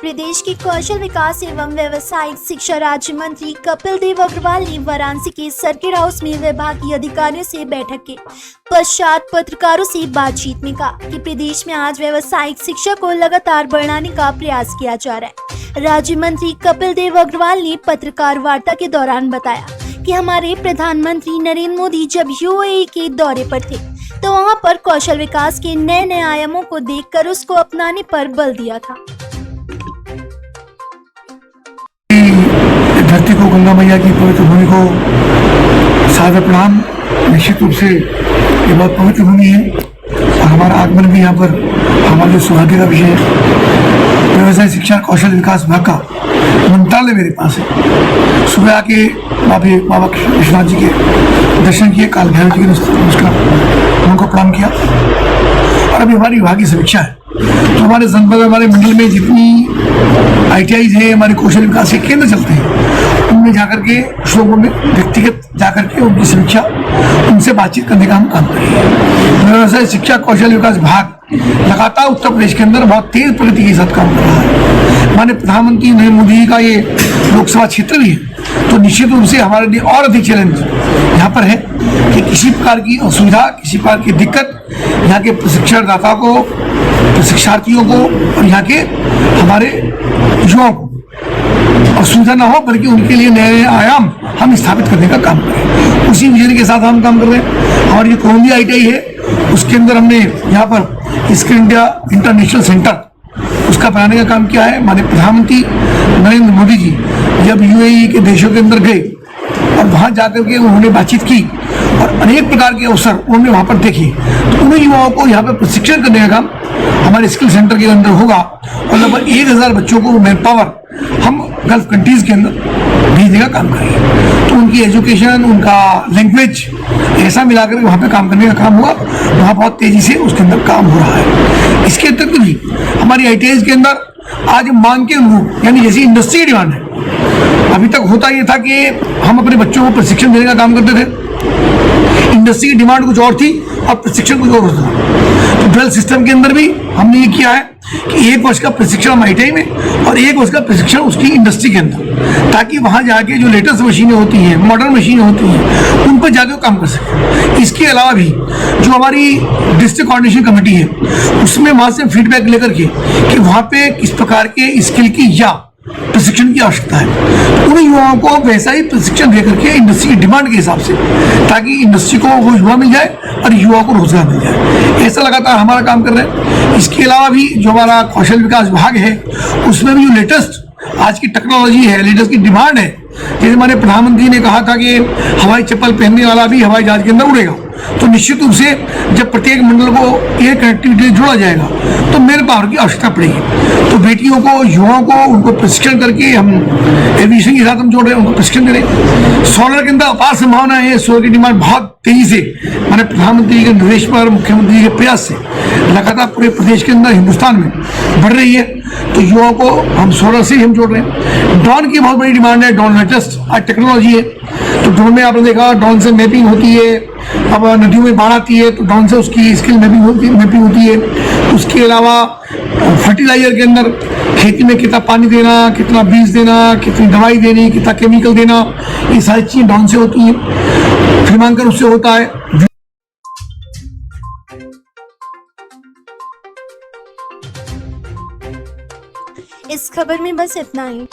प्रदेश के कौशल विकास एवं व्यावसायिक शिक्षा राज्य मंत्री कपिल देव अग्रवाल ने वाराणसी के सर्किट हाउस में विभागीय अधिकारियों से बैठक के पश्चात पत्रकारों से बातचीत में कहा कि प्रदेश में आज व्यावसायिक शिक्षा को लगातार बढ़ाने का प्रयास किया जा रहा है। राज्य मंत्री कपिल देव अग्रवाल ने पत्रकार वार्ता के दौरान बताया कि हमारे प्रधानमंत्री नरेंद्र मोदी जब यूएई के दौरे पर थे तो वहां पर कौशल विकास के नए नए आयामों को देखकर उसको अपनाने पर बल दिया था। धरती को, गंगा मैया की पवित्र भूमि को सादर प्रणाम। निश्चित रूप से ये बहुत पवित्र भूमि है और हमारा आगमन भी यहाँ पर हमारे लिए सौभाग्य का विषय है। व्यवसाय शिक्षा कौशल विकास विभाग का मंत्रालय मेरे पास है। सुबह आके बाबा विश्वनाथ जी के दर्शन किए, काल भैरव जी के नमस्कार उनको प्रणाम किया और अभी हमारी विभागीय समीक्षा है। तो हमारे जनपद, हमारे मंडल में जितनी ITIs है, हमारे कौशल विकास के केंद्र चलते हैं, उनमें जाकर के कुछ लोगों में व्यक्तिगत जाकर के उनकी समीक्षा, उनसे बातचीत करने का हम काम करेंगे। व्यवसाय शिक्षा कौशल विकास विभाग लगातार उत्तर प्रदेश के अंदर बहुत तेज प्रगति के साथ काम कर रहा है। माननीय प्रधानमंत्री नरेंद्र मोदी जी का ये लोकसभा क्षेत्र भी है, तो निश्चित रूप से हमारे लिए और अधिक चैलेंज यहाँ पर है कि किसी प्रकार की असुविधा, किसी प्रकार की दिक्कत यहाँ के प्रशिक्षणदाता को, प्रशिक्षार्थियों को और यहाँ के हमारे युवाओं को असुविधा ना हो, बल्कि उनके लिए नए नए आयाम हम स्थापित करने का काम करें। उसी विजन के साथ हम काम कर रहे हैं। हमारी जो कोलंबिया ITI है, उसके अंदर हमने यहाँ पर स्किल इंडिया इंटरनेशनल सेंटर उसका बनाने का काम किया है। हमारे प्रधानमंत्री नरेंद्र मोदी जी जब UAE के देशों के अंदर गए और वहाँ जाकर के उन्होंने बातचीत की और अनेक प्रकार के अवसर उन्होंने वहाँ पर देखे, तो उन युवाओं को यहाँ पर प्रशिक्षण करने का काम हमारे स्किल सेंटर के अंदर होगा और लगभग 1000 बच्चों को मैन पावर हम गल्फ कंट्रीज के अंदर भेजने का काम करेंगे। तो उनकी एजुकेशन, उनका लैंग्वेज ऐसा मिलाकर वहाँ पे काम करने का काम हुआ। वहाँ बहुत तेजी से उसके अंदर काम हो रहा है। इसके अतिरिक्त भी हमारी ITIs के अंदर आज मांग के अनुरूप, यानी जैसी इंडस्ट्री की डिमांड है, अभी तक होता ये था कि हम अपने बच्चों को प्रशिक्षण देने का काम करते थे, इंडस्ट्री की डिमांड कुछ और थी और प्रशिक्षण कुछ और होता था। तो ड्वेल सिस्टम के अंदर भी हमने ये किया है कि 1 वर्ष का प्रशिक्षण ITI में और 1 वर्ष का प्रशिक्षण उसकी इंडस्ट्री के अंदर, ताकि वहाँ जाके जो लेटेस्ट मशीनें होती हैं, मॉडर्न मशीनें होती हैं, उन पर जाके काम कर सकें। इसके अलावा भी जो हमारी डिस्ट्रिक्ट कोऑर्डिनेशन कमेटी है, उसमें वहाँ से फीडबैक लेकर के कि वहाँ पे किस प्रकार के स्किल की या प्रशिक्षण की आवश्यकता है, उन युवाओं को वैसा ही प्रशिक्षण देकर के इंडस्ट्री की डिमांड के हिसाब से, ताकि इंडस्ट्री को वो युवा मिल जाए और युवाओं को रोजगार मिल जाए। ऐसा लगातार हमारा काम कर रहे हैं। इसके अलावा भी जो हमारा कौशल विकास विभाग है, उसमें भी जो लेटेस्ट आज की टेक्नोलॉजी है, लेटेस्ट की डिमांड है, जैसे हमारे प्रधानमंत्री ने कहा था कि हवाई चप्पल पहनने वाला भी हवाई जहाज के अंदर उड़ेगा, तो निश्चित रूप से जब प्रत्येक मंडल को एयर कनेक्टिविटी जोड़ा जाएगा तो मेन पावर की आवश्यकता पड़ेगी। तो बेटियों को, युवाओं को, उनको प्रशिक्षण करके हम एविएशन के साथ हम जोड़ रहे हैं, उनको प्रशिक्षण दे रहे हैं। सोलर के अंदर अपार संभावना है। सोलर की डिमांड बहुत तेजी से हमारे प्रधानमंत्री के निर्देश पर, मुख्यमंत्री के प्रयास से लगातार पूरे प्रदेश के अंदर, हिंदुस्तान में बढ़ रही है। तो युवाओं को हम सोलर से हम जोड़ रहे हैं। ड्रोन की बहुत बड़ी डिमांड है। ड्रोन लेटेस्ट आज टेक्नोलॉजी है, तो ड्रोन में आपने देखा, ड्रोन से मैपिंग होती है। अब नदियों में बाढ़ आती है तो ड्रोन से उसकी स्किल मैपिंग होती है। उसके अलावा फर्टिलाइजर के अंदर खेती में कितना पानी देना, कितना बीज देना, कितनी दवाई देनी, कितना केमिकल देना, ये सारी चीजें ड्रोन से होती हैं। फिल्मांकन उससे होता है। इस खबर में बस इतना ही।